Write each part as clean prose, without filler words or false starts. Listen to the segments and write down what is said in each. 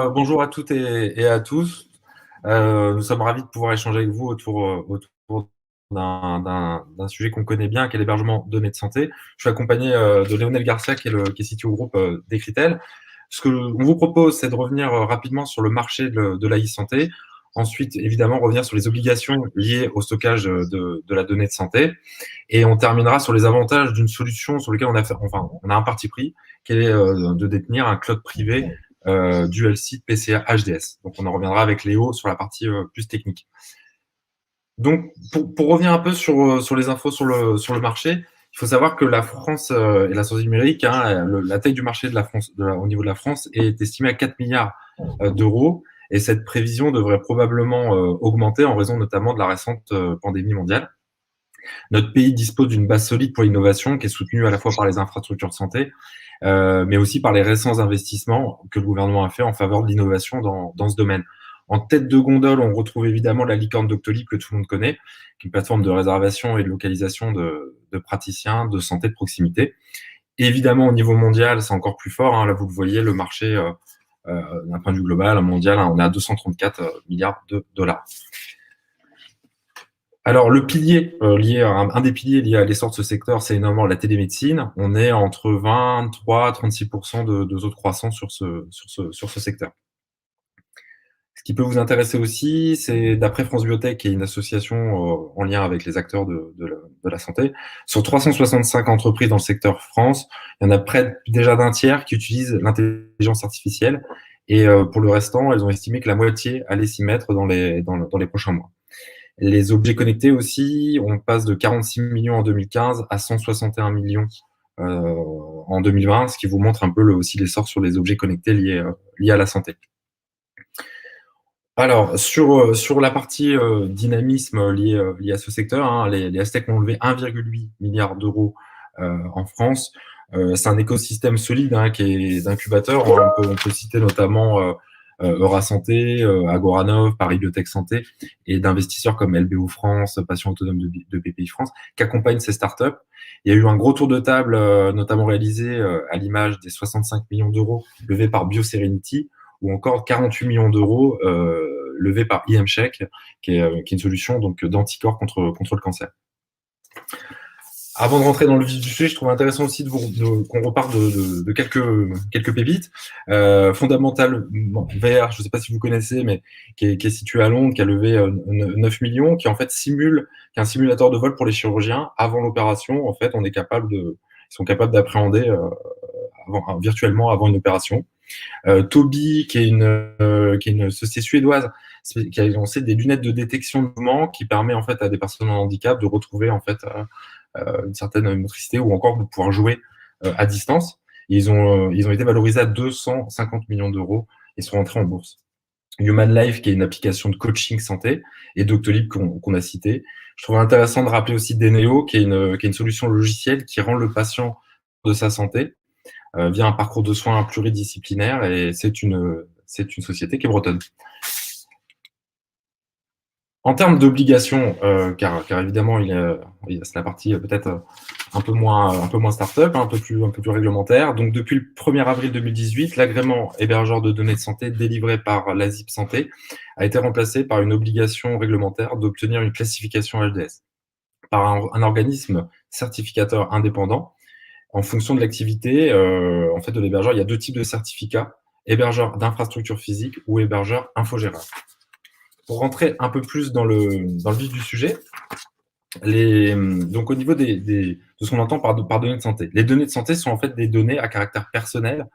Bonjour à toutes et à tous. Nous sommes ravis de pouvoir échanger avec vous autour d'un sujet qu'on connaît bien, qui est l'hébergement de données de santé. Je suis accompagné de Lionel Garcia, qui est CTO groupe d'Ecritel. Ce qu'on vous propose, c'est de revenir rapidement sur le marché de la e-santé. Ensuite, évidemment, revenir sur les obligations liées au stockage de la donnée de santé. Et on terminera sur les avantages d'une solution sur laquelle on a un parti pris, qui est de détenir un cloud privé dual site PCA HDS. Donc, on en reviendra avec Léo sur la partie plus technique. Donc, pour revenir un peu sur les infos sur le marché, il faut savoir que la France et la santé numérique, la taille du marché de la France, au niveau de la France, est estimée à 4 milliards d'euros. Et cette prévision devrait probablement augmenter en raison notamment de la récente pandémie mondiale. Notre pays dispose d'une base solide pour l'innovation qui est soutenue à la fois par les infrastructures de santé, mais aussi par les récents investissements que le gouvernement a fait en faveur de l'innovation dans ce domaine. En tête de gondole, on retrouve évidemment la licorne Doctolib que tout le monde connaît, qui est une plateforme de réservation et de localisation de praticiens de santé de proximité. Et évidemment, au niveau mondial, c'est encore plus fort. Là, vous le voyez, le marché, d'un point de vue global, mondial, on est à 234 milliards de dollars. Alors, le pilier un des piliers liés à l'essor de ce secteur, c'est énormément la télémédecine. On est entre 23 et 36% de taux de croissance sur ce secteur. Ce qui peut vous intéresser aussi, c'est d'après France Biotech, qui est une association en lien avec les acteurs de la santé, sur 365 entreprises dans le secteur France, il y en a près déjà d'un tiers qui utilisent l'intelligence artificielle. Et pour le restant, elles ont estimé que la moitié allait s'y mettre dans les prochains mois. Les objets connectés aussi, on passe de 46 millions en 2015 à 161 millions en 2020, ce qui vous montre un peu aussi l'essor sur les objets connectés liés à la santé. Alors, sur la partie dynamisme lié à ce secteur, les Aztèques ont levé 1,8 milliard d'euros en France. C'est un écosystème solide qui est d'incubateurs. On peut citer notamment Eurasanté, Agoranov, Paris Biotech Santé, et d'investisseurs comme LBO France, Patients Autonomes de BPI France, qui accompagnent ces startups. Il y a eu un gros tour de table, notamment réalisé à l'image des 65 millions d'euros levés par BioSerenity, ou encore 48 millions d'euros levés par IMCheck, qui est une solution donc d'anticorps contre le cancer. Avant de rentrer dans le vif du sujet, je trouve intéressant aussi qu'on reparte de quelques pépites. Fondamental VR, je ne sais pas si vous connaissez, mais qui est situé à Londres, qui a levé 9 millions, qui en fait qui est un simulateur de vol pour les chirurgiens. Avant l'opération, en fait, ils sont capables d'appréhender virtuellement avant une opération. Tobii, qui est une société suédoise, qui a lancé des lunettes de détection de mouvement qui permet en fait à des personnes en handicap de retrouver en fait une certaine motricité ou encore de pouvoir jouer à distance. Et ils ont été valorisés à 250 millions d'euros et sont entrés en bourse. Human Life, qui est une application de coaching santé, et Doctolib qu'on a cité. Je trouve intéressant de rappeler aussi Deneo, qui est une solution logicielle qui rend le patient de sa santé via un parcours de soins pluridisciplinaire, et c'est une société qui est bretonne. En termes d'obligations, car évidemment, c'est la partie peut-être un peu moins start-up, un peu plus réglementaire. Donc, depuis le 1er avril 2018, l'agrément hébergeur de données de santé délivré par l'ASIP Santé a été remplacé par une obligation réglementaire d'obtenir une classification HDS par un organisme certificateur indépendant. En fonction de l'activité en fait, de l'hébergeur, il y a deux types de certificats: hébergeur d'infrastructure physique ou hébergeur infogérable. Pour rentrer un peu plus dans le vif du sujet, donc au niveau de ce qu'on entend par données de santé, les données de santé sont en fait des données à caractère personnel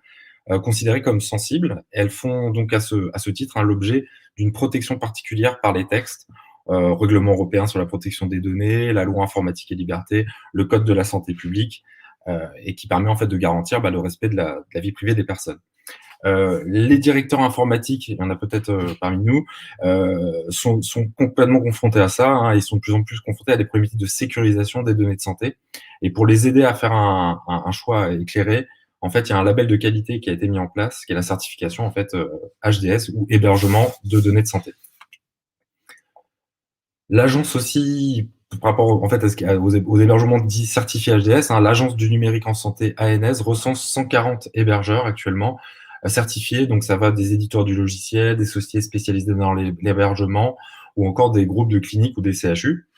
considérées comme sensibles. Elles font donc à ce titre l'objet d'une protection particulière par les textes, règlement européen sur la protection des données, la loi informatique et liberté, le code de la santé publique, et qui permet en fait de garantir le respect de la vie privée des personnes. Les directeurs informatiques, il y en a peut-être parmi nous, sont complètement confrontés à ça. Ils sont de plus en plus confrontés à des problématiques de sécurisation des données de santé. Et pour les aider à faire un choix éclairé, en fait, il y a un label de qualité qui a été mis en place, qui est la certification en fait HDS, ou hébergement de données de santé. L'agence aussi, par rapport en fait aux hébergements dits certifiés HDS, l'agence du numérique en santé ANS recense 140 hébergeurs actuellement, certifiés. Donc ça va des éditeurs du logiciel, des sociétés spécialisées dans l'hébergement ou encore des groupes de cliniques ou des CHU.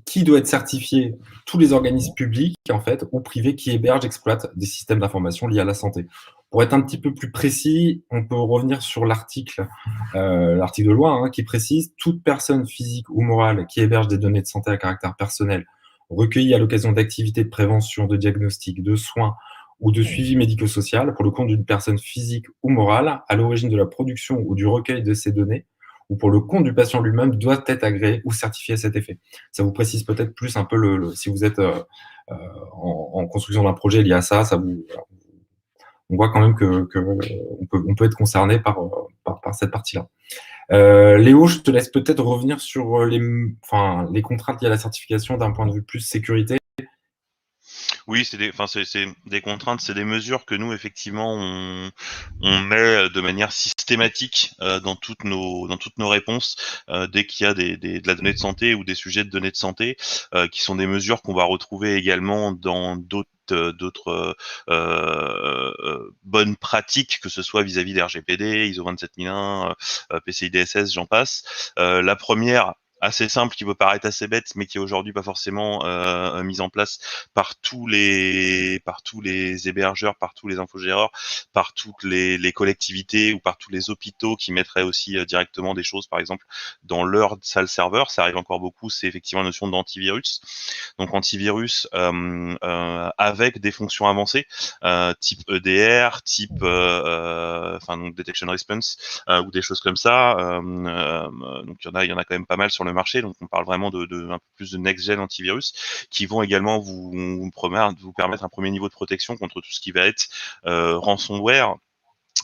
Qui doit être certifié? Tous les organismes publics, en fait, ou privés qui hébergent, exploitent des systèmes d'information liés à la santé. Pour être un petit peu plus précis, on peut revenir sur l'article de loi qui précise toute personne physique ou morale qui héberge des données de santé à caractère personnel recueillies à l'occasion d'activités de prévention, de diagnostic, de soins ou de suivi médico-social pour le compte d'une personne physique ou morale à l'origine de la production ou du recueil de ces données ou pour le compte du patient lui-même doit être agréé ou certifié à cet effet. Ça vous précise peut-être plus un peu si vous êtes en construction d'un projet lié à ça, on voit quand même on peut être concerné par cette partie-là. Léo, je te laisse peut-être revenir sur les contraintes liées à la certification d'un point de vue plus sécurité. Oui, c'est des contraintes, c'est des mesures que nous effectivement on met de manière systématique dans toutes nos réponses dès qu'il y a de la donnée de santé ou des sujets de données de santé, qui sont des mesures qu'on va retrouver également dans d'autres bonnes pratiques, que ce soit vis-à-vis des RGPD, ISO 27001, PCI DSS, j'en passe. La première, assez simple, qui peut paraître assez bête, mais qui est aujourd'hui pas forcément mise en place par tous les hébergeurs, par tous les infogéreurs, par toutes les collectivités ou par tous les hôpitaux qui mettraient aussi directement des choses, par exemple, dans leur salle serveur. Ça arrive encore beaucoup, c'est effectivement la notion d'antivirus. Donc antivirus avec des fonctions avancées, type EDR, type donc detection response ou des choses comme ça. Donc il y en a quand même pas mal sur le marché. Donc on parle vraiment de un peu plus de next gen antivirus qui vont également vous permettre un premier niveau de protection contre tout ce qui va être ransomware,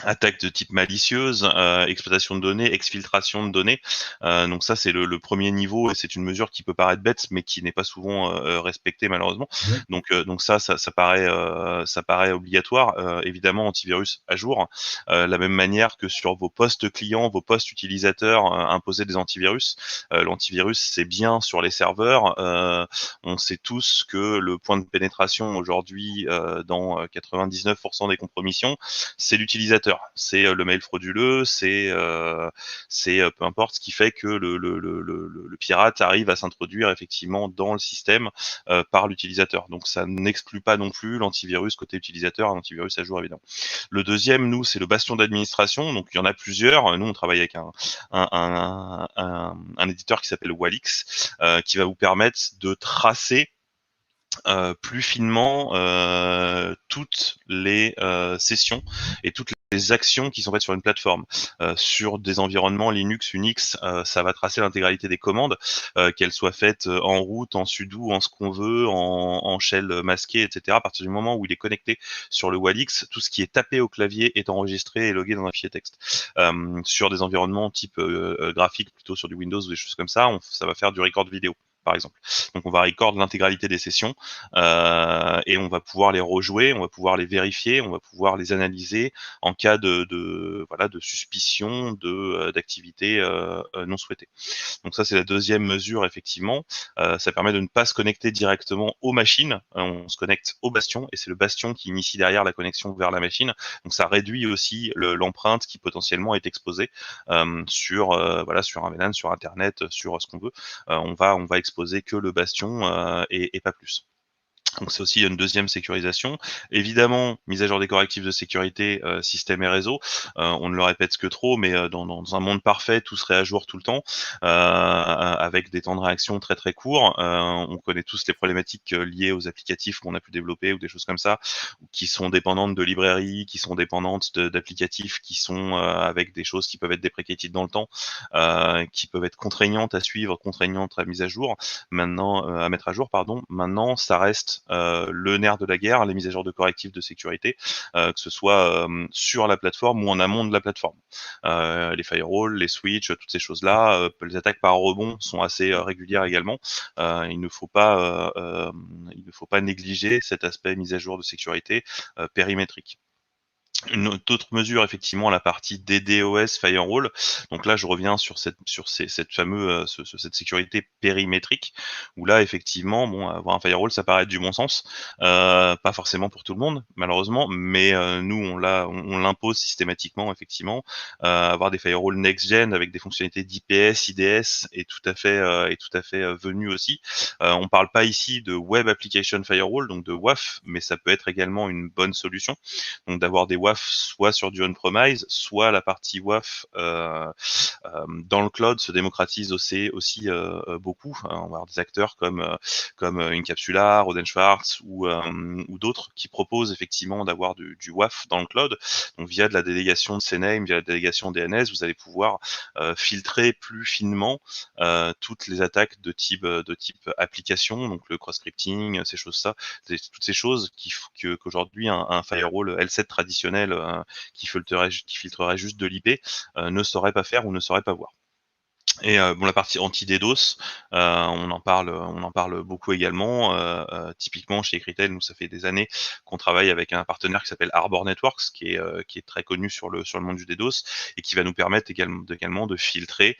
attaque de type malicieuse, exploitation de données, exfiltration de données. Donc ça, c'est le premier niveau et c'est une mesure qui peut paraître bête, mais qui n'est pas souvent respectée malheureusement. Donc ça paraît obligatoire. Évidemment, antivirus à jour. La même manière que sur vos postes clients, vos postes utilisateurs, imposer des antivirus. L'antivirus, c'est bien sur les serveurs. On sait tous que le point de pénétration aujourd'hui dans 99% des compromissions, c'est l'utilisateur. C'est le mail frauduleux, c'est peu importe, ce qui fait que le pirate arrive à s'introduire effectivement dans le système par l'utilisateur. Donc ça n'exclut pas non plus l'antivirus côté utilisateur, un antivirus à jour évidemment. Le deuxième, nous, c'est le bastion d'administration. Donc il y en a plusieurs. Nous, on travaille avec un éditeur qui s'appelle Walix, qui va vous permettre de tracer plus finement toutes les sessions et toutes les actions qui sont faites sur une plateforme. Sur des environnements Linux, Unix, ça va tracer l'intégralité des commandes, qu'elles soient faites en root, en sudo, en ce qu'on veut, en shell masqué, etc. À partir du moment où il est connecté sur le Walix, tout ce qui est tapé au clavier est enregistré et logué dans un fichier texte. Sur des environnements type graphique, plutôt sur du Windows ou des choses comme ça, ça va faire du record vidéo, par exemple. Donc on va record l'intégralité des sessions et on va pouvoir les rejouer, on va pouvoir les vérifier, on va pouvoir les analyser en cas de suspicion d'activité non souhaitée. Donc ça, c'est la deuxième mesure, effectivement. Ça permet de ne pas se connecter directement aux machines. On se connecte au bastion et c'est le bastion qui initie derrière la connexion vers la machine. Donc ça réduit aussi l'empreinte qui potentiellement est exposée sur un VLAN, sur Internet, sur ce qu'on veut. On va exposer que le bastion et pas plus. Donc c'est aussi une deuxième sécurisation. Évidemment, mise à jour des correctifs de sécurité, système et réseau. On ne le répète que trop, mais dans un monde parfait, tout serait à jour tout le temps, avec des temps de réaction très très courts. On connaît tous les problématiques liées aux applicatifs qu'on a pu développer ou des choses comme ça, qui sont dépendantes de librairies, qui sont dépendantes d'applicatifs qui sont avec des choses qui peuvent être deprecated dans le temps, qui peuvent être contraignantes à suivre, contraignantes à mise à jour. Maintenant, à mettre à jour, pardon. Maintenant, ça reste le nerf de la guerre, les mises à jour de correctifs de sécurité, que ce soit sur la plateforme ou en amont de la plateforme. Les firewalls, les switches, toutes ces choses-là, les attaques par rebond sont assez régulières également. Il ne faut pas négliger cet aspect mise à jour de sécurité périmétrique. Une autre mesure, effectivement, la partie DDoS Firewall. Donc là, je reviens sur cette fameuse, cette sécurité périmétrique, où là, effectivement, bon, avoir un firewall, ça paraît être du bon sens. Pas forcément pour tout le monde, malheureusement, mais nous, on l'impose systématiquement, effectivement. Avoir des firewalls next-gen avec des fonctionnalités d'IPS, IDS est tout à fait venu aussi. On parle pas ici de Web Application Firewall, donc de WAF, mais ça peut être également une bonne solution. Donc d'avoir des WAF soit sur du on-premise, soit la partie WAF dans le cloud se démocratise aussi beaucoup. On va avoir des acteurs comme Incapsular, Roden Schwartz ou d'autres qui proposent effectivement d'avoir du WAF dans le cloud. Donc via de la délégation de CNAME, via la délégation DNS, vous allez pouvoir filtrer plus finement toutes les attaques de type application, donc le cross-scripting, ces choses-là, toutes ces choses qu'aujourd'hui un firewall L7 traditionnel qui filtrerait juste de l'IP ne saurait pas faire ou ne saurait pas voir. Et bon, la partie anti-DDoS, on en parle beaucoup également. Typiquement chez Ecritel, nous ça fait des années qu'on travaille avec un partenaire qui s'appelle Arbor Networks, qui est très connu sur le monde du DDoS et qui va nous permettre également de filtrer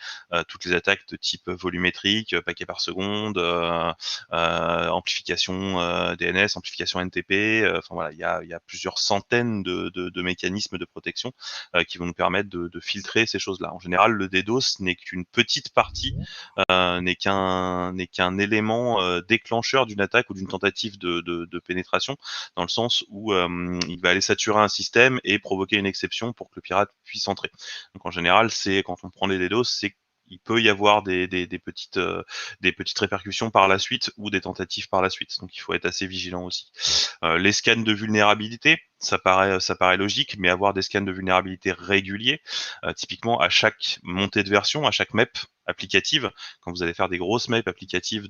toutes les attaques de type volumétrique, paquet par seconde, amplification DNS, amplification NTP. Enfin voilà, il y a plusieurs centaines de mécanismes de protection qui vont nous permettre de filtrer ces choses-là. En général, le DDoS n'est qu'une petite partie, n'est qu'un élément déclencheur d'une attaque ou d'une tentative de pénétration, dans le sens où il va aller saturer un système et provoquer une exception pour que le pirate puisse entrer. Donc en général, c'est quand on prend les DDoS, c'est il peut y avoir des petites répercussions par la suite ou des tentatives par la suite. Donc il faut être assez vigilant aussi. Les scans de vulnérabilité, ça paraît logique, mais avoir des scans de vulnérabilité réguliers, typiquement à chaque montée de version, à chaque MEP applicative, quand vous allez faire des grosses MEP applicatives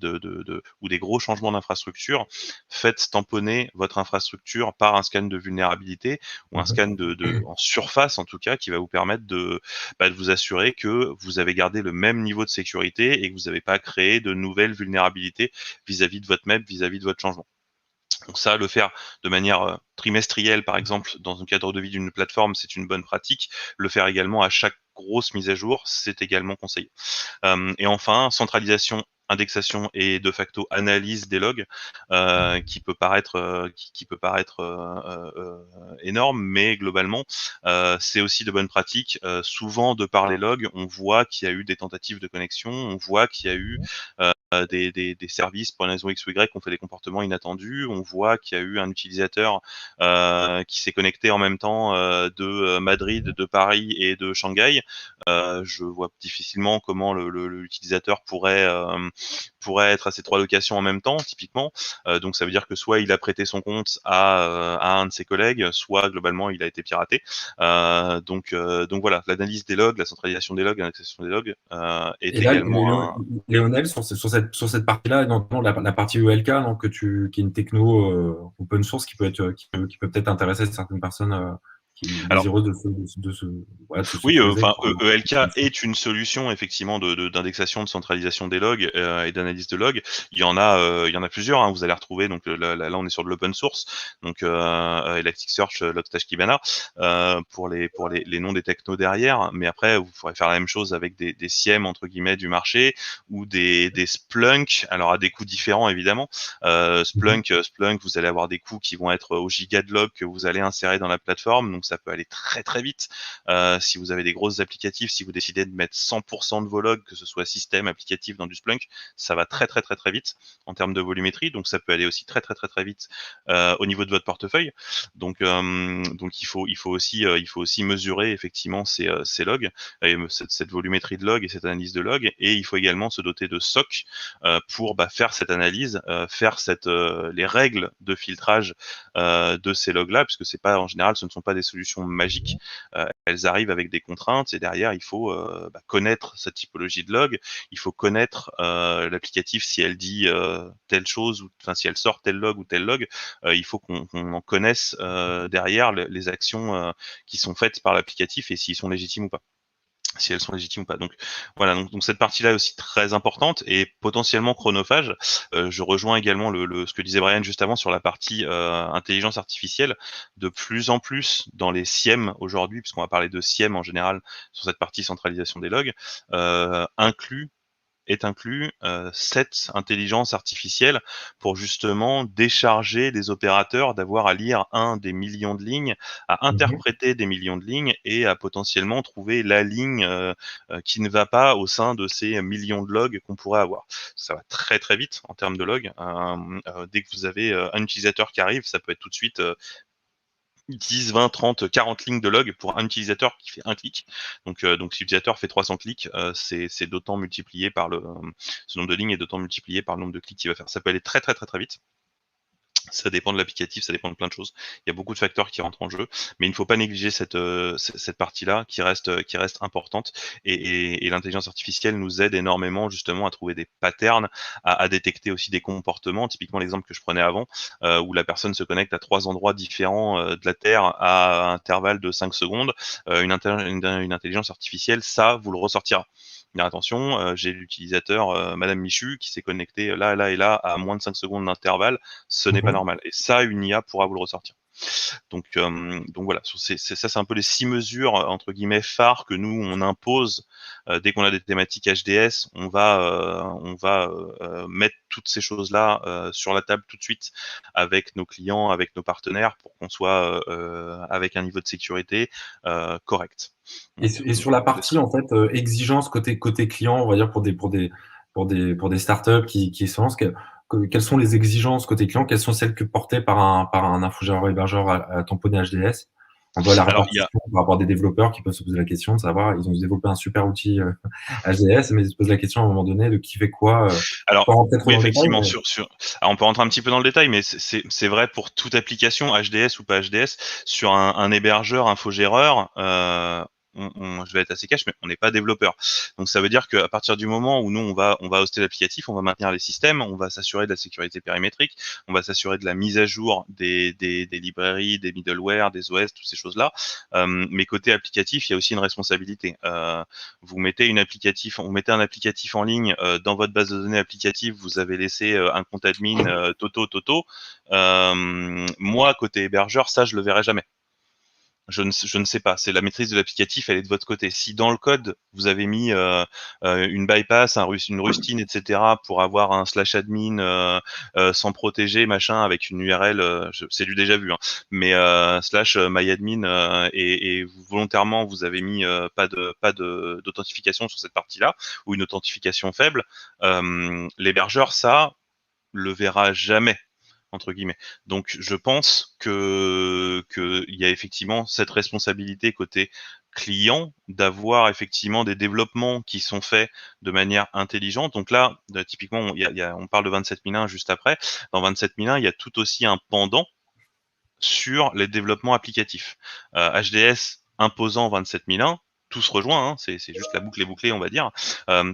ou des gros changements d'infrastructure, faites tamponner votre infrastructure par un scan de vulnérabilité ou un scan en surface en tout cas, qui va vous permettre de vous assurer que vous avez gardé le même niveau de sécurité et que vous n'avez pas créé de nouvelles vulnérabilités vis-à-vis de votre MEP, vis-à-vis de votre changement. Donc ça, le faire de manière trimestrielle, par exemple, dans un cadre de vie d'une plateforme, c'est une bonne pratique. Le faire également à chaque grosse mise à jour, c'est également conseillé. Et enfin, centralisation, indexation et de facto analyse des logs, qui peut paraître énorme, mais globalement, c'est aussi de bonnes pratiques. Souvent, de par les logs, on voit qu'il y a eu des tentatives de connexion, on voit qu'il y a eu des services pour une raison X ou Y qui ont fait des comportements inattendus. On voit qu'il y a eu un utilisateur qui s'est connecté en même temps de Madrid, de Paris et de Shanghai. Je vois difficilement comment l'utilisateur pourrait être à ces trois locations en même temps, typiquement. Donc ça veut dire que soit il a prêté son compte à un de ses collègues, soit globalement il a été piraté. Donc voilà, l'analyse des logs, la centralisation des logs, l'indexation des logs est Et là, également Lionel, sur cette partie-là, et notamment la partie ELK, donc, qui est une techno open source qui peut peut-être intéresser certaines personnes qui Alors, désireuses voilà, de se oui, sécuriser. enfin, ELK est une solution effectivement d'indexation, de centralisation des logs et d'analyse de logs. Il y en a plusieurs. Hein, vous allez retrouver. Donc là, on est sur de l'open source. Donc Elasticsearch, Logstash, Kibana pour les noms des technos derrière. Mais après, vous pourrez faire la même chose avec des SIEM entre guillemets du marché ou des Splunk. Alors à des coûts différents évidemment. Splunk, vous allez avoir des coûts qui vont être au giga de log que vous allez insérer dans la plateforme. Donc ça peut aller très très vite. Si vous avez des grosses applicatifs, si vous décidez de mettre 100% de vos logs, que ce soit système, applicatif dans du Splunk, ça va très très très très vite en termes de volumétrie. Donc ça peut aller aussi très très très très vite au niveau de votre portefeuille. Donc il faut aussi mesurer effectivement ces logs, cette volumétrie de logs et cette analyse de logs. Et il faut également se doter de SOC pour faire cette analyse, faire les règles de filtrage de ces logs-là, puisque c'est pas en général, ce ne sont pas des solutions magiques. Elles arrivent avec des contraintes et derrière il faut connaître cette typologie de log, il faut connaître l'applicatif si elle dit telle chose ou enfin si elle sort tel log ou tel log, il faut qu'on en connaisse derrière les actions qui sont faites par l'applicatif et s'ils sont légitimes ou pas. si elles sont légitimes ou pas. Donc voilà, donc cette partie-là est aussi très importante et potentiellement chronophage. Je rejoins également ce que disait Brian juste avant sur la partie intelligence artificielle. De plus en plus dans les SIEM aujourd'hui, puisqu'on va parler de SIEM en général sur cette partie centralisation des logs, est inclus cette intelligence artificielle pour justement décharger les opérateurs d'avoir à lire des millions de lignes, à Mhm. interpréter des millions de lignes et à potentiellement trouver la ligne qui ne va pas au sein de ces millions de logs qu'on pourrait avoir. Ça va très très vite en termes de logs. Dès que vous avez un utilisateur qui arrive, ça peut être tout de suite 10, 20, 30, 40 lignes de log pour un utilisateur qui fait un clic. Donc si l'utilisateur fait 300 clics, c'est d'autant multiplié par ce nombre de lignes est d'autant multiplié par le nombre de clics qu'il va faire. Ça peut aller très très très très vite. Ça dépend de l'applicatif, ça dépend de plein de choses. Il y a beaucoup de facteurs qui rentrent en jeu, mais il ne faut pas négliger cette partie-là qui reste importante. Et l'intelligence artificielle nous aide énormément justement à trouver des patterns, à détecter aussi des comportements. Typiquement l'exemple que je prenais avant, où la personne se connecte à 3 endroits différents de la Terre à intervalle de 5 secondes. Une intelligence artificielle, ça vous le ressortira. Dire attention, j'ai l'utilisateur Madame Michu qui s'est connecté là, là et là à moins de 5 secondes d'intervalle, ce n'est pas Mhm. normal. Et ça, une IA pourra vous le ressortir. Donc voilà, ça c'est un peu les 6 mesures entre guillemets phares que nous on impose dès qu'on a des thématiques HDS, on va mettre toutes ces choses-là sur la table tout de suite avec nos clients, avec nos partenaires pour qu'on soit avec un niveau de sécurité correct. Et, Donc, et sur la c'est ça. partie en fait exigence côté client, on va dire pour des startups qui se lancent, quelles sont les exigences côté client, quelles sont celles que portées par un infogéreur hébergeur à tamponner HDS? On voit la Alors il y a répartition par rapport à des développeurs qui peuvent se poser la question de savoir, ils ont développé un super outil HDS, mais ils se posent la question à un moment donné de qui fait quoi. Alors, Pas rentrer trop oui, dans le détail, effectivement, mais Alors, on peut rentrer un petit peu dans le détail, mais c'est vrai pour toute application, HDS ou pas HDS, sur un hébergeur, infogéreur, je vais être assez cash, mais on n'est pas développeur. Donc, ça veut dire qu'à partir du moment où nous, on va hoster l'applicatif, on va maintenir les systèmes, on va s'assurer de la sécurité périmétrique, on va s'assurer de la mise à jour des librairies, des middleware, des OS, toutes ces choses-là. Mais côté applicatif, il y a aussi une responsabilité. On mettait un applicatif en ligne dans votre base de données applicative, vous avez laissé un compte admin Toto. Moi, côté hébergeur, ça, je le verrai jamais. Je ne sais pas. C'est la maîtrise de l'applicatif, elle est de votre côté. Si dans le code vous avez mis une bypass, une rustine, etc. pour avoir un slash admin sans protéger, machin, avec une URL, c'est du déjà vu, hein, mais slash myadmin et volontairement vous avez mis pas de d'authentification sur cette partie-là ou une authentification faible, l'hébergeur ça le verra jamais entre guillemets. Donc je pense que il y a effectivement cette responsabilité côté client d'avoir effectivement des développements qui sont faits de manière intelligente. Donc là, typiquement, on parle de 27001 juste après. Dans 27001, il y a tout aussi un pendant sur les développements applicatifs. HDS imposant 27001, tout se rejoint, hein, c'est juste la boucle est bouclée, on va dire,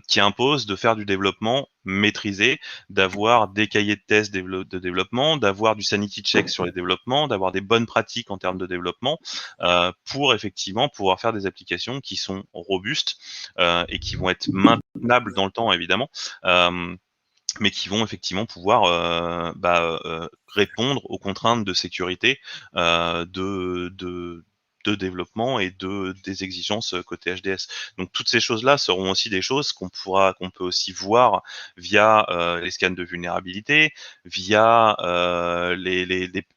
qui impose de faire du développement maîtrisé, d'avoir des cahiers de tests de développement, d'avoir du sanity check sur les développements, d'avoir des bonnes pratiques en termes de développement, pour effectivement pouvoir faire des applications qui sont robustes et qui vont être maintenables dans le temps, évidemment. Mais qui vont effectivement pouvoir répondre aux contraintes de sécurité de développement et des exigences côté HDS. Donc toutes ces choses-là seront aussi des choses qu'on peut aussi voir via les scans de vulnérabilité, via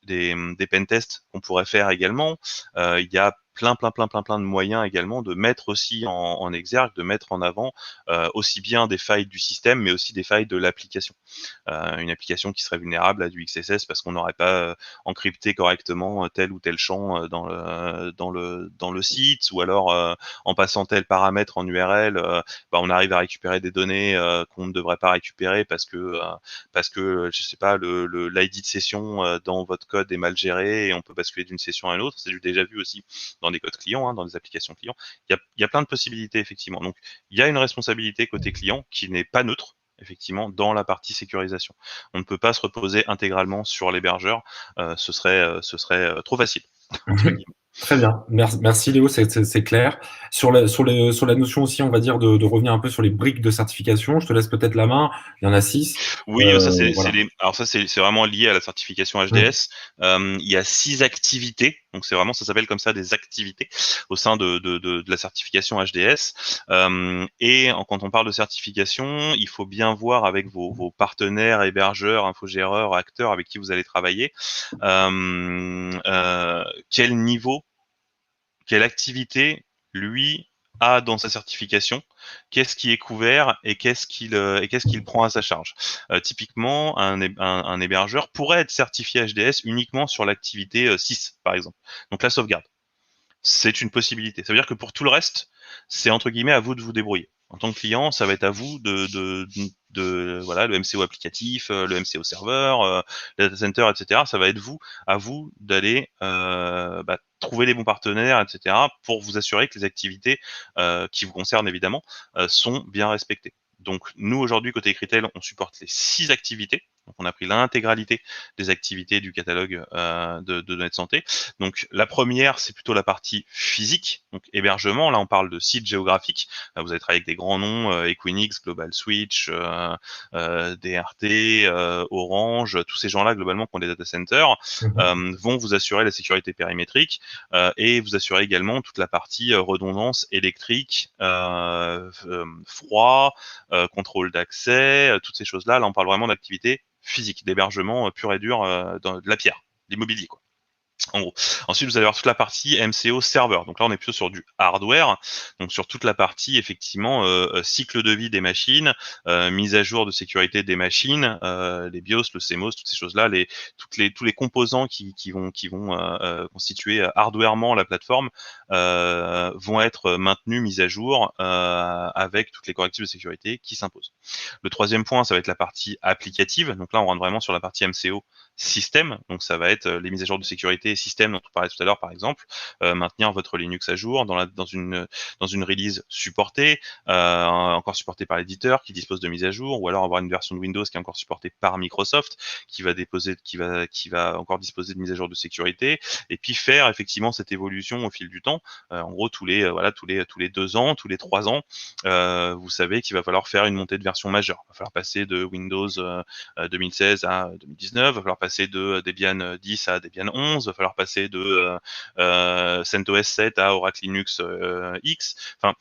des pen tests qu'on pourrait faire également. Il y a plein de moyens également de mettre aussi en exergue, de mettre en avant aussi bien des failles du système, mais aussi des failles de l'application. Une application qui serait vulnérable à du XSS parce qu'on n'aurait pas encrypté correctement tel ou tel champ dans le site, ou alors en passant tel paramètre en URL, on arrive à récupérer des données qu'on ne devrait pas récupérer parce que je sais pas, l'ID de session dans votre code est mal géré et on peut basculer d'une session à une autre. C'est du déjà vu aussi dans des codes clients, hein, dans des applications clients. Il y a plein de possibilités effectivement. Donc il y a une responsabilité côté client qui n'est pas neutre effectivement dans la partie sécurisation. On ne peut pas se reposer intégralement sur l'hébergeur, ce serait trop facile entre guillemets. Très bien. Merci Léo, c'est clair. Sur la notion aussi, on va dire, de revenir un peu sur les briques de certification, je te laisse peut-être la main. Il y en a 6. Oui, ça Voilà. alors ça c'est vraiment lié à la certification Mmh. HDS. Il y a 6 activités, donc c'est vraiment, ça s'appelle comme ça, des activités au sein de la certification HDS. Et quand on parle de certification, il faut bien voir avec vos partenaires, hébergeurs, infogéreurs, acteurs avec qui vous allez travailler, quel niveau, quelle activité lui a dans sa certification, qu'est-ce qui est couvert et qu'est-ce qu'il prend à sa charge. Typiquement, un hébergeur pourrait être certifié HDS uniquement sur l'activité 6, par exemple. Donc la sauvegarde. C'est une possibilité. Ça veut dire que pour tout le reste, c'est entre guillemets à vous de vous débrouiller. En tant que client, ça va être à vous voilà, le MCO applicatif, le MCO serveur, le data center, etc. Ça va être à vous d'aller trouver les bons partenaires, etc. pour vous assurer que les activités qui vous concernent évidemment sont bien respectées. Donc nous aujourd'hui côté Ecritel, on supporte les 6 activités. Donc on a pris l'intégralité des activités du catalogue de données de santé. Donc la première, c'est plutôt la partie physique, donc hébergement. Là, on parle de sites géographiques. Vous avez travaillé avec des grands noms, Equinix, Global Switch, DRT, Orange. Tous ces gens-là, globalement, qui ont des data centers, Mmh. vont vous assurer la sécurité périmétrique et vous assurer également toute la partie redondance électrique, froid, contrôle d'accès, toutes ces choses-là. Là, on parle vraiment d'activité physique, d'hébergement pur et dur dans de la pierre, l'immobilier, quoi. En gros. Ensuite, vous allez avoir toute la partie MCO serveur. Donc là, on est plutôt sur du hardware. Donc sur toute la partie, effectivement, cycle de vie des machines, mise à jour de sécurité des machines, les BIOS, le CMOS, toutes ces choses-là, tous les composants qui vont constituer hardwarement la plateforme vont être maintenus, mis à jour avec toutes les correctifs de sécurité qui s'imposent. Le troisième point, ça va être la partie applicative. Donc là, on rentre vraiment sur la partie MCO système. Donc ça va être les mises à jour de sécurité système dont on parlait tout à l'heure, par exemple, maintenir votre Linux à jour dans une release supportée, encore supportée par l'éditeur qui dispose de mises à jour, ou alors avoir une version de Windows qui est encore supportée par Microsoft, qui va encore disposer de mises à jour de sécurité, et puis faire effectivement cette évolution au fil du temps. En gros, tous les 2 ans, tous les 3 ans, vous savez qu'il va falloir faire une montée de version majeure. Il va falloir passer de Windows 2016 à 2019, il va falloir passer de Debian 10 à Debian 11, il va falloir passer de CentOS 7 à Oracle Linux X. Enfin,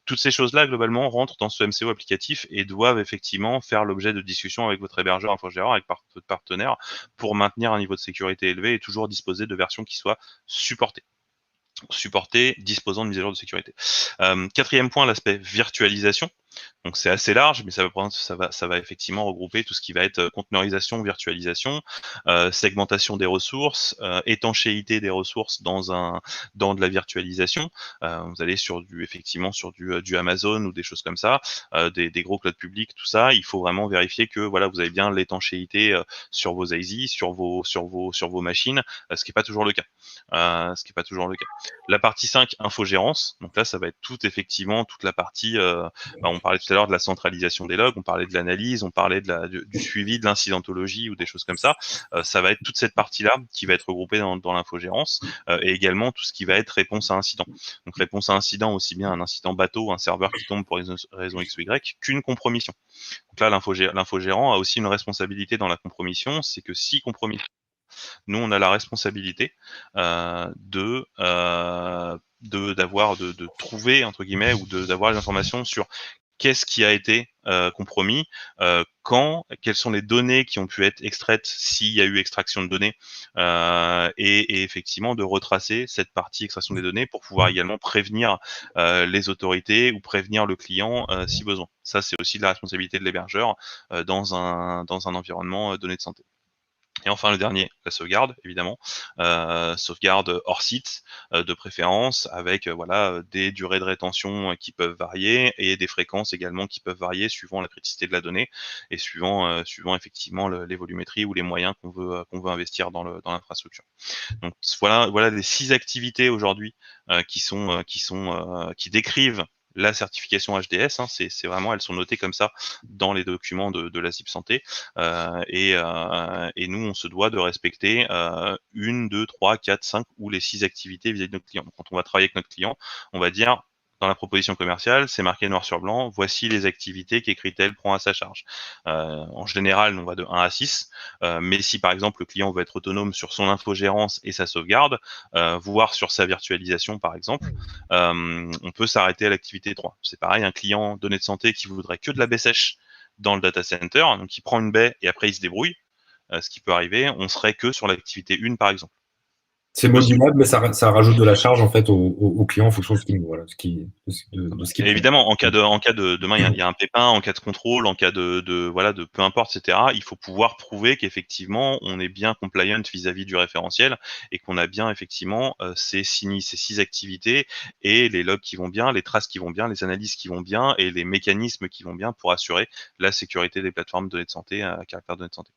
toutes ces choses-là, globalement, rentrent dans ce MCO applicatif et doivent effectivement faire l'objet de discussions avec votre hébergeur infogérant, avec votre partenaire, pour maintenir un niveau de sécurité élevé et toujours disposer de versions qui soient supportées, disposant de mise à jour de sécurité. Quatrième point, l'aspect virtualisation. Donc c'est assez large, mais ça va effectivement regrouper tout ce qui va être conteneurisation, virtualisation, segmentation des ressources, étanchéité des ressources dans de la virtualisation. Vous allez effectivement sur du Amazon ou des choses comme ça, des gros clouds publics, tout ça. Il faut vraiment vérifier que voilà, vous avez bien l'étanchéité sur vos ISI, sur vos machines, ce qui n'est pas toujours le cas. La partie 5, infogérance. Donc là, ça va être toute la partie. On parlait tout à l'heure de la centralisation des logs, on parlait de l'analyse, on parlait du suivi de l'incidentologie ou des choses comme ça. Ça va être toute cette partie-là qui va être regroupée dans l'infogérance et également tout ce qui va être réponse à incident. Donc réponse à incident, aussi bien un incident bateau, un serveur qui tombe pour une raison X ou Y, qu'une compromission. Donc là, l'infogérant a aussi une responsabilité dans la compromission, c'est que si compromission, nous, on a la responsabilité de trouver, entre guillemets, ou d'avoir les informations sur qu'est-ce qui a été compromis, quelles sont les données qui ont pu être extraites s'il y a eu extraction de données, et effectivement de retracer cette partie extraction des données pour pouvoir également prévenir les autorités ou prévenir le client si besoin. Ça, c'est aussi de la responsabilité de l'hébergeur dans un environnement donné de santé. Et enfin le dernier, la sauvegarde, évidemment, sauvegarde hors site, de préférence, avec voilà, des durées de rétention qui peuvent varier et des fréquences également qui peuvent varier suivant la criticité de la donnée et suivant effectivement les volumétries ou les moyens qu'on veut investir dans l'infrastructure. Donc voilà les 6 activités aujourd'hui qui décrivent la certification HDS, hein, c'est vraiment, elles sont notées comme ça dans les documents de la ZIP Santé. Et nous, on se doit de respecter 1, 2, 3, 4, 5 ou les 6 activités vis-à-vis de notre client. Donc, quand on va travailler avec notre client, on va dire dans la proposition commerciale, c'est marqué noir sur blanc, voici les activités qu'Écritel prend à sa charge. En général, on va de 1 à 6, mais si par exemple le client veut être autonome sur son infogérance et sa sauvegarde, voire sur sa virtualisation par exemple, on peut s'arrêter à l'activité 3. C'est pareil, un client donné de santé qui voudrait que de la baie sèche dans le data center, donc il prend une baie et après il se débrouille, ce qui peut arriver, on serait que sur l'activité 1 par exemple. C'est modulable, mais ça rajoute de la charge en fait au client en fonction de ce qu'il voilà, de ce qu'il Et prend. évidemment, en cas de demain, il y a un pépin, en cas de contrôle, en cas de voilà, de peu importe, etc. Il faut pouvoir prouver qu'effectivement, on est bien compliant vis-à-vis du référentiel et qu'on a bien effectivement ces 6 activités et les logs qui vont bien, les traces qui vont bien, les analyses qui vont bien et les mécanismes qui vont bien pour assurer la sécurité des plateformes de données de santé à caractère données de santé.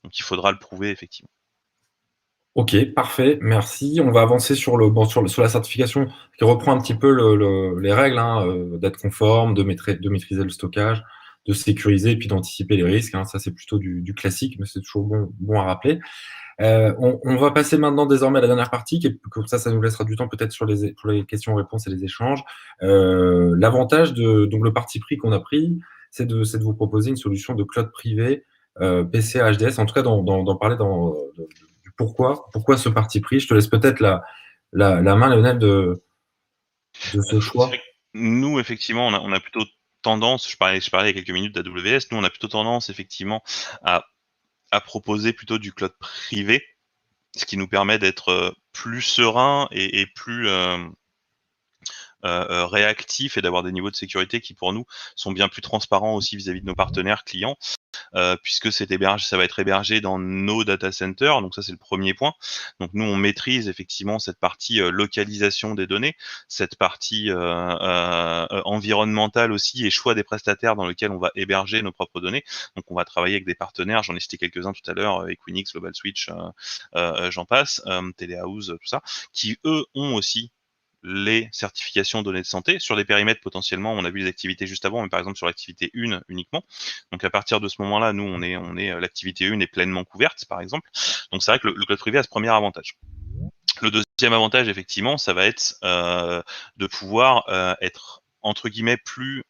Donc, il faudra le prouver effectivement. Ok, parfait, merci. On va avancer sur la certification qui reprend un petit peu les règles, hein, d'être conforme, de maîtriser le stockage, de sécuriser et puis d'anticiper les risques, hein. Ça, c'est plutôt du classique, mais c'est toujours bon à rappeler. On va passer maintenant désormais à la dernière partie, comme ça nous laissera du temps peut-être pour les questions-réponses et les échanges. L'avantage donc le parti pris qu'on a pris, c'est de vous proposer une solution de cloud privé PCA HDS, en tout cas d'en parler du pourquoi ce parti pris. Je te laisse peut-être la main, Lionel, de ce C'est vrai choix. que nous, effectivement, on a plutôt tendance, je parlais il y a quelques minutes d'AWS, nous on a plutôt tendance effectivement à, à proposer plutôt du cloud privé, ce qui nous permet d'être plus serein et plus réactif et d'avoir des niveaux de sécurité qui pour nous sont bien plus transparents aussi vis-à-vis de nos partenaires clients, puisque ça va être hébergé dans nos data centers. Donc ça c'est le premier point. Donc nous on maîtrise effectivement cette partie localisation des données, cette partie environnementale aussi et choix des prestataires dans lequel on va héberger nos propres données. Donc on va travailler avec des partenaires, j'en ai cité quelques-uns tout à l'heure, Equinix, Global Switch, j'en passe, Telehouse, tout ça, qui eux ont aussi les certifications données de santé sur les périmètres potentiellement. On a vu les activités juste avant, mais par exemple sur l'activité 1 uniquement. Donc à partir de ce moment-là, nous l'activité 1 est pleinement couverte, par exemple. Donc c'est vrai que le cloud privé a ce premier avantage. Le deuxième avantage, effectivement, ça va être de pouvoir être entre guillemets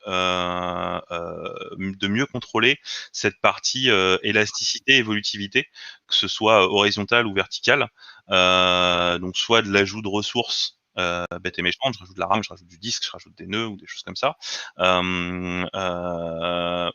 de mieux contrôler cette partie élasticité, évolutivité, que ce soit horizontale ou verticale, donc soit de l'ajout de ressources bête et méchante, je rajoute de la RAM, je rajoute du disque, je rajoute des nœuds ou des choses comme ça,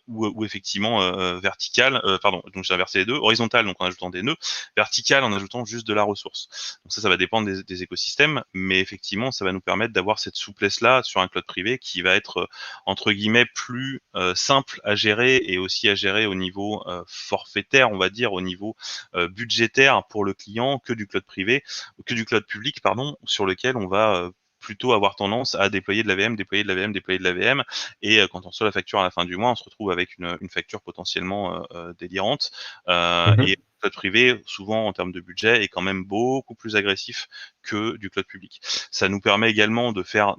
ou effectivement vertical, pardon, donc j'ai inversé les deux, horizontal donc en ajoutant des nœuds, vertical en ajoutant juste de la ressource. Donc ça va dépendre des écosystèmes, mais effectivement ça va nous permettre d'avoir cette souplesse là sur un cloud privé qui va être entre guillemets plus simple à gérer et aussi à gérer au niveau forfaitaire, on va dire, au niveau budgétaire pour le client que du cloud privé, que du cloud public, pardon, sur lequel on va plutôt avoir tendance à déployer de la VM, déployer de la VM, déployer de la VM, et quand on reçoit la facture à la fin du mois, on se retrouve avec une facture potentiellement délirante, et Mhm. le cloud privé, souvent en termes de budget, est quand même beaucoup plus agressif que du cloud public. Ça nous permet également de faire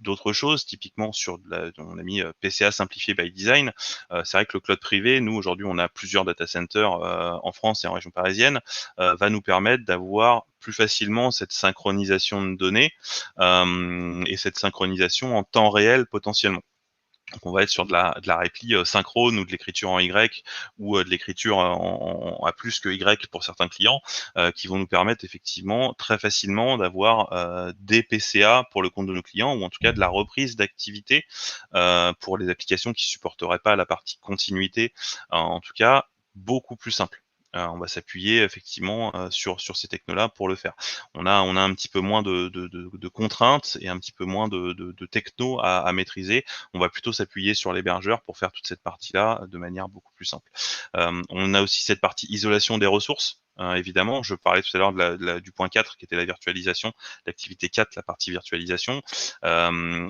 d'autres choses, typiquement on a mis PCA simplifié by design. C'est vrai que le cloud privé, nous aujourd'hui on a plusieurs data centers en France et en région parisienne, va nous permettre d'avoir plus facilement cette synchronisation de données et cette synchronisation en temps réel potentiellement. Donc on va être sur de la répli synchrone ou de l'écriture en Y ou de l'écriture à plus que Y pour certains clients, qui vont nous permettre effectivement très facilement d'avoir des PCA pour le compte de nos clients ou en tout cas de la reprise d'activité pour les applications qui supporteraient pas la partie continuité, en tout cas beaucoup plus simple. On va s'appuyer effectivement sur ces technos-là pour le faire. On a un petit peu moins de contraintes et un petit peu moins de techno à maîtriser. On va plutôt s'appuyer sur l'hébergeur pour faire toute cette partie-là de manière beaucoup plus simple. On a aussi cette partie isolation des ressources. évidemment. Je parlais tout à l'heure du point 4 qui était la virtualisation, l'activité 4, la partie virtualisation,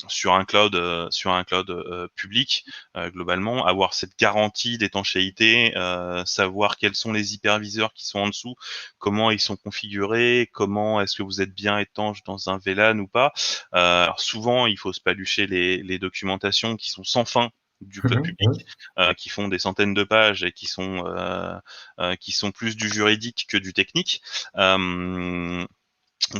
sur un cloud, public, globalement, avoir cette garantie d'étanchéité, savoir quels sont les hyperviseurs qui sont en dessous, comment ils sont configurés, comment est-ce que vous êtes bien étanche dans un VLAN ou pas. Alors souvent, il faut se palucher les documentations qui sont sans fin du cloud public, qui font des centaines de pages et qui sont plus du juridique que du technique.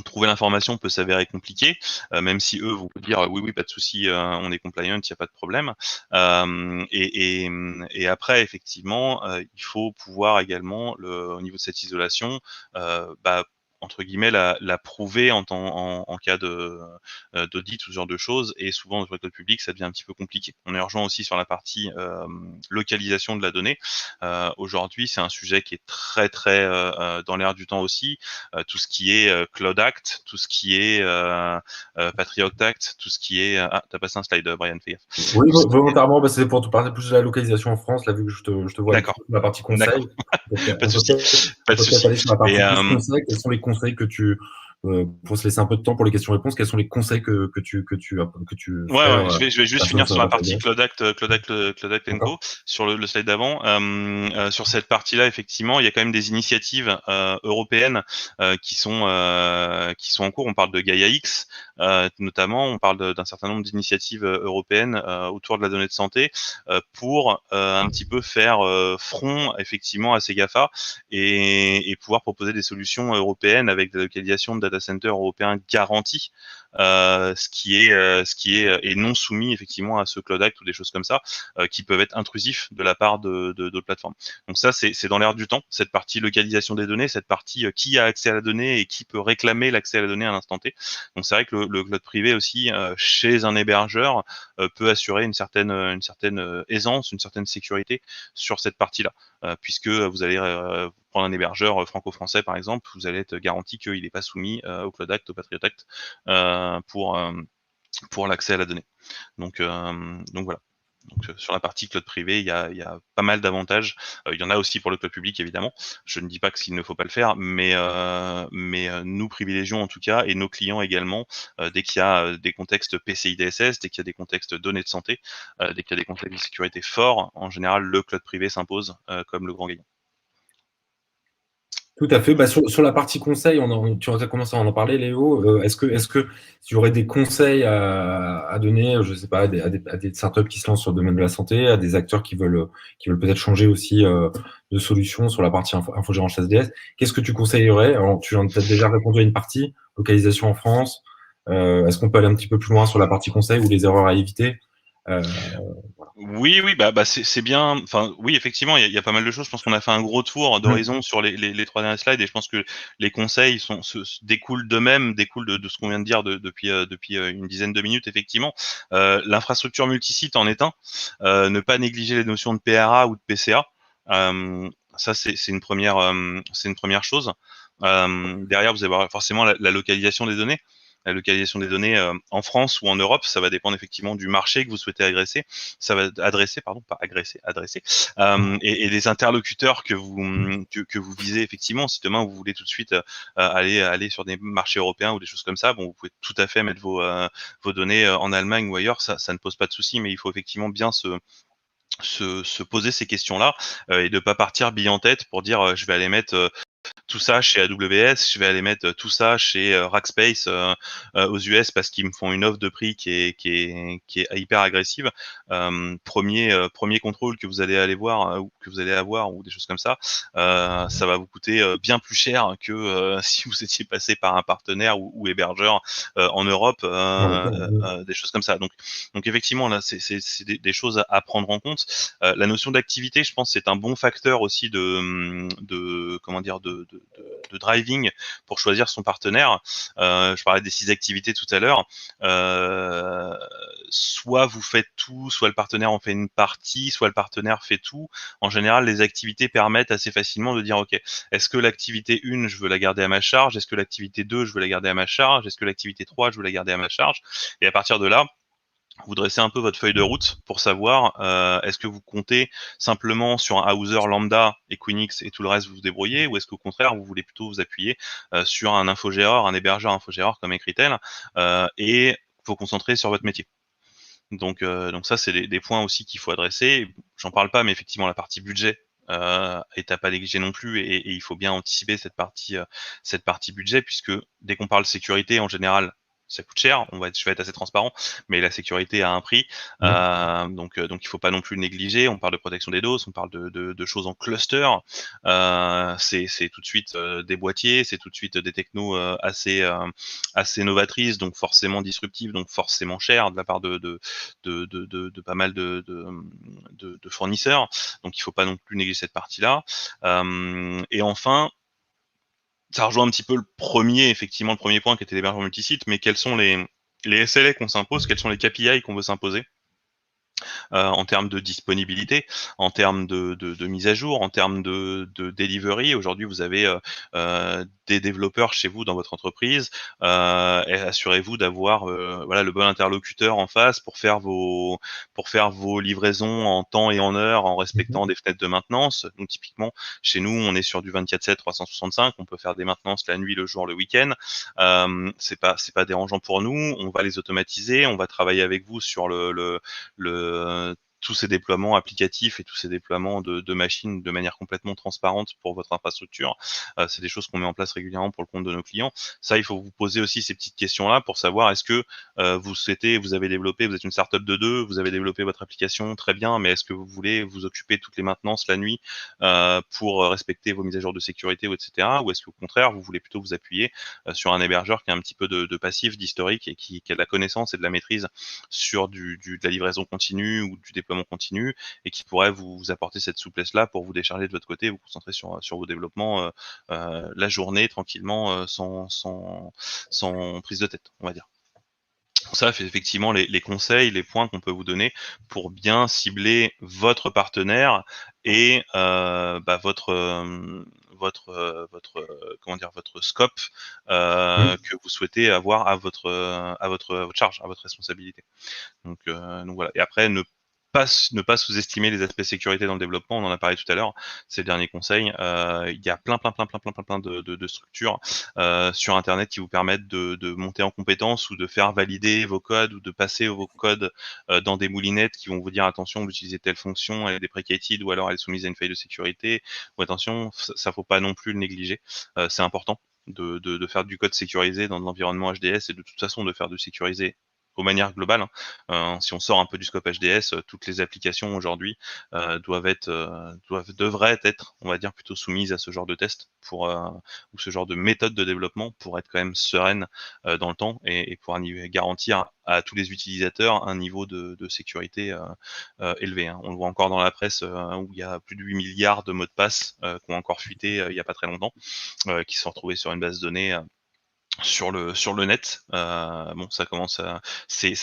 Trouver l'information peut s'avérer compliqué, même si eux vont vous dire oui, oui, pas de souci, on est compliant, il n'y a pas de problème. Et après, effectivement, il faut pouvoir également, au niveau de cette isolation, entre guillemets, la prouver en cas d'audit ou ce genre de choses. Et souvent, dans le cloud public, ça devient un petit peu compliqué. On est rejoint aussi sur la partie localisation de la donnée. Aujourd'hui, c'est un sujet qui est très, très dans l'air du temps aussi. Tout ce qui est Cloud Act, tout ce qui est Patriot Act, tout ce qui est... Ah, t'as passé un slide, Brian, fais gaffe. Oui, volontairement, c'est pour te parler plus de la localisation en France, là, vu que je te vois D'accord. la partie D'accord. conseil. Pas de souci. Pas de souci. Aller sur la partie Et, plus conseil. Quels sont les conseils que pour se laisser un peu de temps pour les questions-réponses, quels sont les conseils que tu ferais ouais, je vais juste personne finir sur sur la la bataille partie Cloud Act Co. Sur le slide d'avant. Sur cette partie-là, effectivement, il y a quand même des initiatives européennes qui sont en cours. On parle de Gaia X, notamment. On parle d'un certain nombre d'initiatives européennes autour de la donnée de santé pour un petit peu faire front, effectivement, à ces GAFA et pouvoir proposer des solutions européennes avec de la localisation de data centers européens garantis. Ce qui est et non soumis effectivement à ce Cloud Act ou des choses comme ça qui peuvent être intrusifs de la part de d'autres plateformes. Donc ça c'est dans l'air du temps, cette partie localisation des données, cette partie qui a accès à la donnée et qui peut réclamer l'accès à la donnée à l'instant T. Donc c'est vrai que le cloud privé aussi chez un hébergeur peut assurer une certaine aisance, une certaine sécurité sur cette partie-là, puisque vous allez prendre un hébergeur franco-français par exemple, vous allez être garanti qu'il n'est pas soumis au Cloud Act, au Patriot Act, pour l'accès à la donnée. Donc voilà. Donc, sur la partie cloud privé, il y a pas mal d'avantages. Il y en a aussi pour le cloud public, évidemment. Je ne dis pas qu'il ne faut pas le faire, mais nous privilégions en tout cas, et nos clients également, dès qu'il y a des contextes PCI DSS, dès qu'il y a des contextes données de santé, dès qu'il y a des contextes de sécurité forts, en général, le cloud privé s'impose comme le grand gagnant. Tout à fait. Sur la partie conseil, tu as commencé à en parler, Léo. Est-ce que tu aurais des conseils à donner, je sais pas, à des startups qui se lancent sur le domaine de la santé, à des acteurs qui veulent peut-être changer aussi de solution sur la partie infogérance SDS? Qu'est-ce que tu conseillerais? Alors, tu en as peut-être déjà répondu à une partie, localisation en France. Est-ce qu'on peut aller un petit peu plus loin sur la partie conseil ou les erreurs à éviter? Voilà. Oui, c'est bien. Enfin, oui, effectivement, il y a pas mal de choses. Je pense qu'on a fait un gros tour d'horizon sur les trois derniers slides, et je pense que les conseils découlent d'eux-mêmes, découlent de ce qu'on vient de dire depuis une dizaine de minutes. Effectivement, l'infrastructure multisite en est un. Ne pas négliger les notions de PRA ou de PCA. Ça, c'est une première chose. Derrière, vous allez forcément la localisation des données. La localisation des données en France ou en Europe, ça va dépendre effectivement du marché que vous souhaitez agresser. Ça va adresser, pardon, pas agresser, adresser, et des interlocuteurs que vous visez effectivement. Si demain vous voulez tout de suite aller sur des marchés européens ou des choses comme ça, bon, vous pouvez tout à fait mettre vos données en Allemagne ou ailleurs, ça ne pose pas de souci, mais il faut effectivement bien se poser ces questions-là et de pas partir bille en tête pour dire je vais aller mettre tout ça chez AWS, je vais aller mettre tout ça chez Rackspace aux US parce qu'ils me font une offre de prix qui est hyper agressive. Premier contrôle que vous allez aller voir ou que vous allez avoir ou des choses comme ça va vous coûter bien plus cher que si vous étiez passé par un partenaire ou hébergeur en Europe, des choses comme ça. Donc effectivement là, c'est des choses à prendre en compte. La notion d'activité, je pense, c'est un bon facteur aussi de driving pour choisir son partenaire. Je parlais des 6 activités tout à l'heure. Soit vous faites tout, soit le partenaire en fait une partie, soit le partenaire fait tout. En général, les activités permettent assez facilement de dire, OK, est-ce que l'activité 1, je veux la garder à ma charge? Est-ce que l'activité 2, je veux la garder à ma charge? Est-ce que l'activité 3, je veux la garder à ma charge? Et à partir de là, vous dressez un peu votre feuille de route pour savoir est-ce que vous comptez simplement sur un Hauser lambda, Equinix et tout le reste vous vous débrouillez, ou est-ce qu'au contraire vous voulez plutôt vous appuyer sur un infogéreur, un hébergeur infogéreur comme Ecritel et vous concentrer sur votre métier. Donc ça c'est des points aussi qu'il faut adresser. J'en parle pas, mais effectivement la partie budget est à pas négliger non plus, et il faut bien anticiper cette partie budget, puisque dès qu'on parle sécurité en général ça coûte cher. Je vais être assez transparent, mais la sécurité a un prix, Ouais. donc il faut pas non plus le négliger. On parle de protection des DOS, on parle de choses en cluster. C'est tout de suite des boîtiers, c'est tout de suite des technos assez novatrices, donc forcément disruptives, donc forcément chères de la part de pas mal de fournisseurs. Donc il faut pas non plus négliger cette partie-là. Et enfin, ça rejoint un petit peu le premier point qui était l'hébergement multisite, mais quels sont les SLA qu'on s'impose, quels sont les KPI qu'on veut s'imposer en termes de disponibilité, en termes de mise à jour, en termes de delivery. Aujourd'hui, vous avez des développeurs chez vous dans votre entreprise, et assurez-vous d'avoir voilà, le bon interlocuteur en face pour faire vos livraisons en temps et en heure, en respectant des fenêtres de maintenance. Donc typiquement, chez nous, on est sur du 24/7, 365. On peut faire des maintenances la nuit, le jour, le week-end. C'est pas dérangeant pour nous. On va les automatiser. On va travailler avec vous sur tous ces déploiements applicatifs et tous ces déploiements de machines de manière complètement transparente pour votre infrastructure. C'est des choses qu'on met en place régulièrement pour le compte de nos clients. Ça, il faut vous poser aussi ces petites questions-là pour savoir est-ce que vous avez développé, vous êtes une startup de deux, vous avez développé votre application, très bien, mais est-ce que vous voulez vous occuper de toutes les maintenances la nuit pour respecter vos mises à jour de sécurité, etc. Ou est-ce qu'au contraire, vous voulez plutôt vous appuyer sur un hébergeur qui a un petit peu de passif, d'historique, et qui a de la connaissance et de la maîtrise sur de la livraison continue ou du déploiement continu, et qui pourrait vous apporter cette souplesse-là pour vous décharger de votre côté et vous concentrer sur vos développements la journée tranquillement, sans prise de tête, on va dire. Ça fait effectivement les conseils, les points qu'on peut vous donner pour bien cibler votre partenaire et votre scope que vous souhaitez avoir à votre charge, à votre responsabilité. Donc voilà. Et après, ne pas sous-estimer les aspects sécurité dans le développement. On en a parlé tout à l'heure. C'est le dernier conseil. Il y a plein de structures sur Internet qui vous permettent de monter en compétence ou de faire valider vos codes ou de passer vos codes dans des moulinettes qui vont vous dire attention, vous utilisez telle fonction, elle est deprecated, ou alors elle est soumise à une faille de sécurité. Ou attention, ça faut pas non plus le négliger. C'est important de faire du code sécurisé dans l'environnement HDS, et de toute façon de faire du sécurisé de manière globale. Si on sort un peu du scope HDS, toutes les applications aujourd'hui devraient être, on va dire, plutôt soumises à ce genre de test ou ce genre de méthode de développement pour être quand même sereine dans le temps, et pour garantir à tous les utilisateurs un niveau de sécurité élevé. On le voit encore dans la presse où il y a plus de 8 milliards de mots de passe qui ont encore fuité il n'y a pas très longtemps, qui se sont retrouvés sur une base de données sur le net. Ça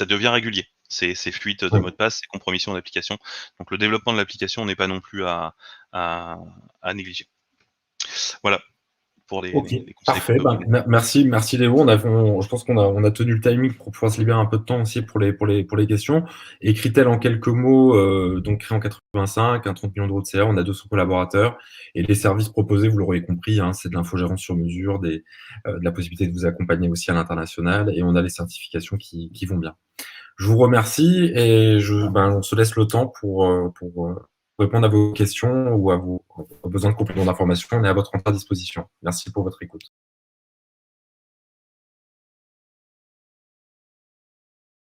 devient régulier. Ces fuites de mots de passe, ces compromissions d'application. Donc le développement de l'application n'est pas non plus à négliger. Voilà pour les conseils. Parfait. Merci Léo. Je pense qu'on a tenu le timing pour pouvoir se libérer un peu de temps aussi pour les questions. Ecritel, en quelques mots, donc créé en 85, 30 millions d'euros de CA, on a 200 collaborateurs, et les services proposés, vous l'aurez compris, c'est de l'infogérance sur mesure, de la possibilité de vous accompagner aussi à l'international, et on a les certifications qui vont bien. Je vous remercie, et on se laisse le temps pour répondre à vos questions ou à vos besoins de compléments d'information. On est à votre entière disposition. Merci pour votre écoute.